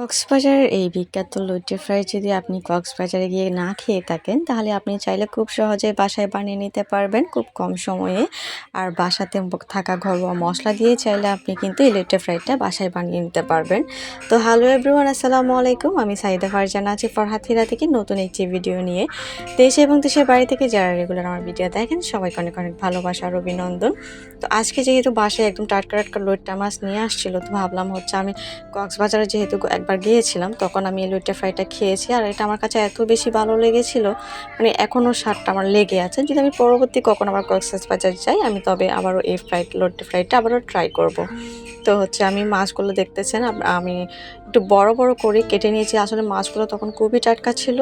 কক্সবাজারের এই বিখ্যাত লইট্টি ফ্রাই যদি আপনি কক্সবাজারে গিয়ে না খেয়ে থাকেন, তাহলে আপনি চাইলে খুব সহজে বাসায় বানিয়ে নিতে পারবেন খুব কম সময়ে। আর বাসাতে থাকা ঘরোয়া মশলা দিয়ে চাইলে আপনি কিন্তু এই লইট্টি ফ্রাইটা বাসায় বানিয়ে নিতে পারবেন। তো হ্যালো এভরিওয়ান, আসসালামু আলাইকুম। আমি সাইদা ফারজানা আছি ফরহাদ হীরা থেকে নতুন একটি ভিডিও নিয়ে। দেশে এবং দেশের বাড়ি থেকে যারা রেগুলার আমার ভিডিও দেখেন সবাইকে অনেক অনেক ভালোবাসা আর অভিনন্দন। তো আজকে যেহেতু বাসায় একদম টাটকা টাটকা লইট্টা মাছ নিয়ে আসছিল, তো ভাবলাম হচ্ছে আমি কক্সবাজারে যেহেতু একবার গিয়েছিলাম তখন আমি এই লইট্টা ফ্রাইটা খেয়েছি, আর এটা আমার কাছে এত বেশি ভালো লেগেছিল, মানে এখনও স্বাদটা আমার লেগে আছে। যদি আমি পরবর্তী কখন আবার কক্সবাজার যাই, আমি তবে আবারও এই লইট্টা ফ্রাইটা আবারও ট্রাই করব। তো হচ্ছে আমি মাছগুলো দেখতেছেন, আমি একটু বড় বড় করে কেটে নিয়েছি। আসলে মাছগুলো তখন খুবই টাটকা ছিল।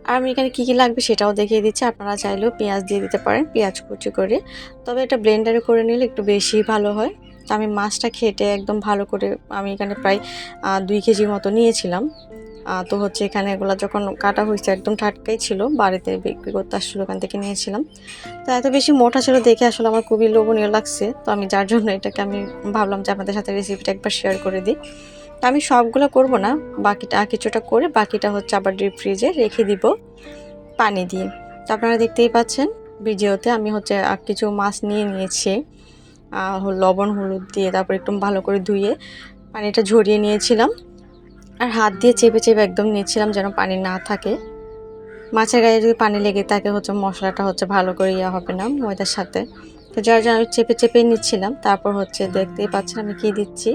আর আমি এখানে কী কী লাগবে সেটাও দেখিয়ে দিচ্ছি। আপনারা চাইলেও পেঁয়াজ দিয়ে দিতে পারেন, পেঁয়াজ কুচি করে, তবে এটা ব্লেন্ডারে করে নিলে একটু বেশি ভালো হয়। তো আমি মাছটা খেটে একদম ভালো করে, আমি এখানে প্রায় 2 কেজির মতো নিয়েছিলাম। তো হচ্ছে এখানে এগুলো যখন কাটা হয়েছে একদম টাটকাই ছিল, বাড়িতে বিক্রি করতে আসছিলো, ওখান থেকে নিয়েছিলাম। তো এত বেশি মোটা ছিল দেখে আসলে আমার খুবই লোভনীয় লাগছে। তো আমি যার জন্য এটাকে আমি ভাবলাম যে আপনাদের সাথে রেসিপিটা একবার শেয়ার করে দিই। তো আমি সবগুলো করব না, বাকিটা কিছুটা করে বাকিটা হচ্ছে আবার ডিপ ফ্রিজে রেখে দিব পানি দিয়ে। তো আপনারা দেখতেই পাচ্ছেন ভিডিওতে আমি হচ্ছে কিছু মাছ নিয়ে নিয়েছি, লবণ হলুদ দিয়ে তারপর একদম ভালো করে ধুয়ে পানিটা ঝরিয়ে নিয়েছিলাম। আর হাত দিয়ে চেপে চেপে একদম নিচ্ছিলাম যেন পানি না থাকে। মাছের গায়ে যদি পানি লেগে থাকে হচ্ছে মশলাটা হচ্ছে ভালো করে হবে না ময়দার সাথে। তো যার জন্য আমি চেপে চেপে নিচ্ছিলাম। তারপর হচ্ছে দেখতেই পাচ্ছেন আমি কি দিচ্ছি।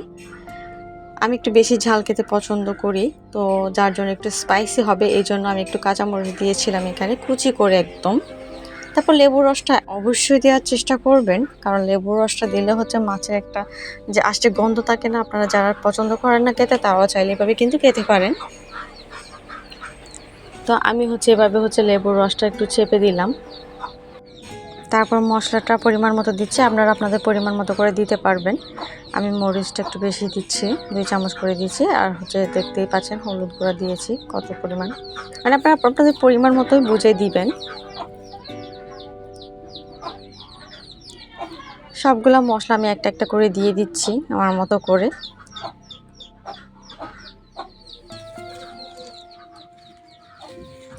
আমি একটু বেশি ঝাল খেতে পছন্দ করি, তো যার জন্য একটু স্পাইসি হবে এই জন্য আমি একটু কাঁচামরিচ দিয়েছিলাম এখানে কুচি করে একদম। তারপর লেবুর রসটা অবশ্যই দেওয়ার চেষ্টা করবেন, কারণ লেবুর রসটা দিলে হচ্ছে মাছের একটা যে আষ্টে গন্ধ থাকে না, আপনারা যারা পছন্দ করেন না খেতে তারাও চাইলে এভাবে কিন্তু খেতে পারেন। তো আমি হচ্ছে এভাবে হচ্ছে লেবুর রসটা একটু চেপে দিলাম। তারপর মশলাটা পরিমাণ মতো দিচ্ছি, আপনারা আপনাদের পরিমাণ মতো করে দিতে পারবেন। আমি মরিচটা একটু বেশি দিচ্ছি, 2 চামচ করে দিয়েছি। আর হচ্ছে দেখতেই পাচ্ছেন হলুদ গুঁড়া দিয়েছি কত পরিমাণ, মানে আপনারা আপনাদের পরিমাণ মতোই বুঝে দিবেন। সবগুলা মশলা আমি একটা একটা করে দিয়ে দিচ্ছি আমার মতো করে।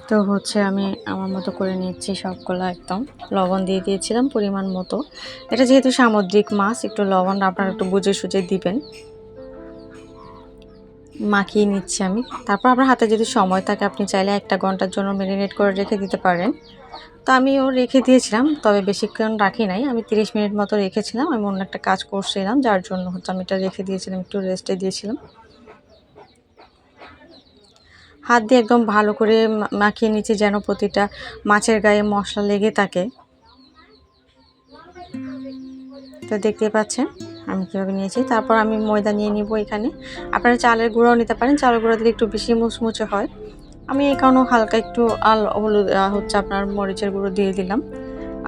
তো হচ্ছে আমি আমার মতো করে নিচ্ছি সবগুলো, একদম লবণ দিয়ে দিয়েছিলাম পরিমাণ মতো। এটা যেহেতু সামুদ্রিক মাছ, একটু লবণ আপনারা একটু বুঝে সুঝে দিবেন। মাখিয়ে নিচ্ছি আমি। তারপর আপনার হাতে যদি সময় থাকে আপনি চাইলে 1 ঘন্টার জন্য ম্যারিনেট করে রেখে দিতে পারেন। তো আমিও রেখে দিয়েছিলাম, তবে বেশিক্ষণ রাখি নাই, আমি 30 মিনিট মতো রেখেছিলাম। আমি অন্য একটা কাজ করছিলাম যার জন্য হচ্ছে আমি এটা রেখে দিয়েছিলাম, একটু রেস্টে দিয়েছিলাম। হাত দিয়ে একদম ভালো করে মাখিয়ে নিচ্ছি যেন প্রতিটা মাছের গায়ে মশলা লেগে থাকে। তো দেখতে পাচ্ছেন আমি কীভাবে নিয়েছি। তারপর আমি ময়দা নিয়ে নিব এখানে। আপনারা চালের গুঁড়াও নিতে পারেন, চালের গুঁড়া দিলে একটু বেশি মুচমুচে হয়। আমি এই কারণে হালকা একটু হলুদ হচ্ছে আপনার মরিচের গুঁড়ো দিয়ে দিলাম,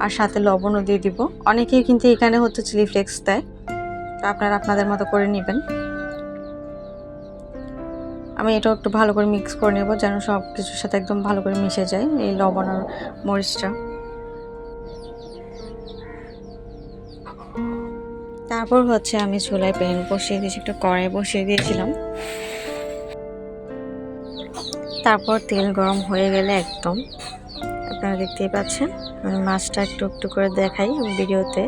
আর সাথে লবণও দিয়ে দিব। অনেকেই কিন্তু এখানে হচ্ছে চিলি ফ্লেক্স দেয়, তো আপনারা আপনাদের মতো করে নেবেন। আমি এটাও একটু ভালো করে মিক্স করে নেব যেন সব কিছুর সাথে একদম ভালো করে মিশে যায় এই লবণ আর মরিচটা। তারপর হচ্ছে আমি চুলায় প্যান বসিয়ে দিয়েছি, একটু কড়াই বসিয়ে দিয়েছিলাম। তারপর তেল গরম হয়ে গেলে একদম আপনারা দেখতেই পাচ্ছেন আমি মাছটা একটু একটু করে দেখাই ভিডিওতে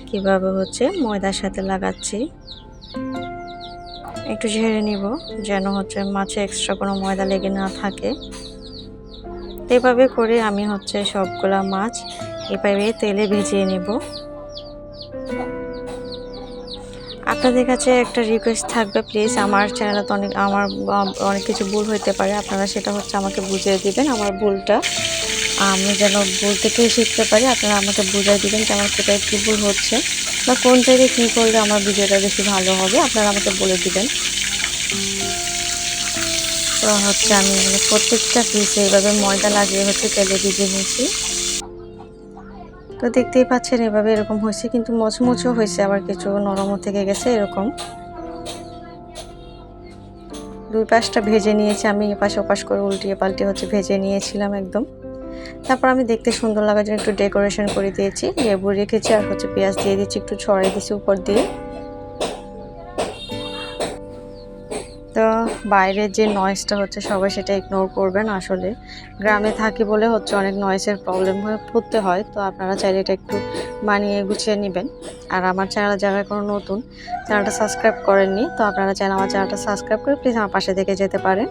কিভাবে হচ্ছে ময়দার সাথে লাগাচ্ছি। একটু ঝেড়ে নিব যেন হচ্ছে মাছে এক্সট্রা কোনো ময়দা লেগে না থাকে। এভাবে করে আমি হচ্ছে সবগুলা মাছ এভাবে তেলে ভেজে নিব। আপনাদের কাছে একটা রিকোয়েস্ট থাকবে, প্লিজ আমার চ্যানেলে তো অনেক কিছু ভুল হইতে পারে, আপনারা সেটা হচ্ছে আমাকে বুঝিয়ে দিবেন আমার ভুলটা, আমি যেন ভুল থেকে শিখতে পারি। আপনারা আমাকে বুঝিয়ে দিবেন যে আমার কোথায় কী ভুল হচ্ছে বা কোন জায়গায় কী করলে আমার ভিডিওটা বেশি ভালো হবে, আপনারা আমাকে বলে দিবেন। তো হচ্ছে আমি প্রত্যেকটা পিসে এইভাবে ময়দা লাগিয়ে হচ্ছে তেলে ভিজে নিয়েছি। তো দেখতেই পাচ্ছেন এভাবে এরকম হয়েছে, কিন্তু মচমচও হয়েছে, আবার কিছু নরমও থেকে গেছে এরকম। 2 পাশটা ভেজে নিয়েছি আমি, এপাশ ওপাশ করে উল্টিয়ে পাল্টিয়ে হচ্ছে ভেজে নিয়েছিলাম একদম। তারপর আমি দেখতে সুন্দর লাগার জন্য একটু ডেকোরেশন করে দিয়েছি, লেবু রেখেছি আর হচ্ছে পেঁয়াজ দিয়ে দিচ্ছি, একটু ছড়াই দিচ্ছি উপর দিয়ে। তো বাইরের যে নয়েজটা হচ্ছে সবাই সেটা ইগনোর করবেন। আসলে গ্রামে থাকি বলে হচ্ছে অনেক নয়েজের প্রবলেম হয়ে পড়তে হয়। তো আপনারা চাইলে এটা একটু মানিয়ে গুছিয়ে নেবেন। আর আমার চ্যানেল যারা এখনো নতুন, চ্যানেলটা সাবস্ক্রাইব করেননি, তো আপনারা চাইলে আমার চ্যানেলটা সাবস্ক্রাইব করে প্লিজ আমার পাশে থেকে যেতে পারেন।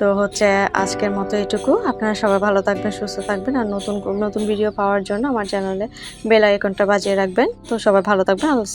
তো হচ্ছে আজকের মতো এটুকু। আপনারা সবাই ভালো থাকবেন, সুস্থ থাকবেন। আর নতুন নতুন ভিডিও পাওয়ার জন্য আমার চ্যানেলে বেল আইকনটা বাজিয়ে রাখবেন। তো সবাই ভালো থাকবেন।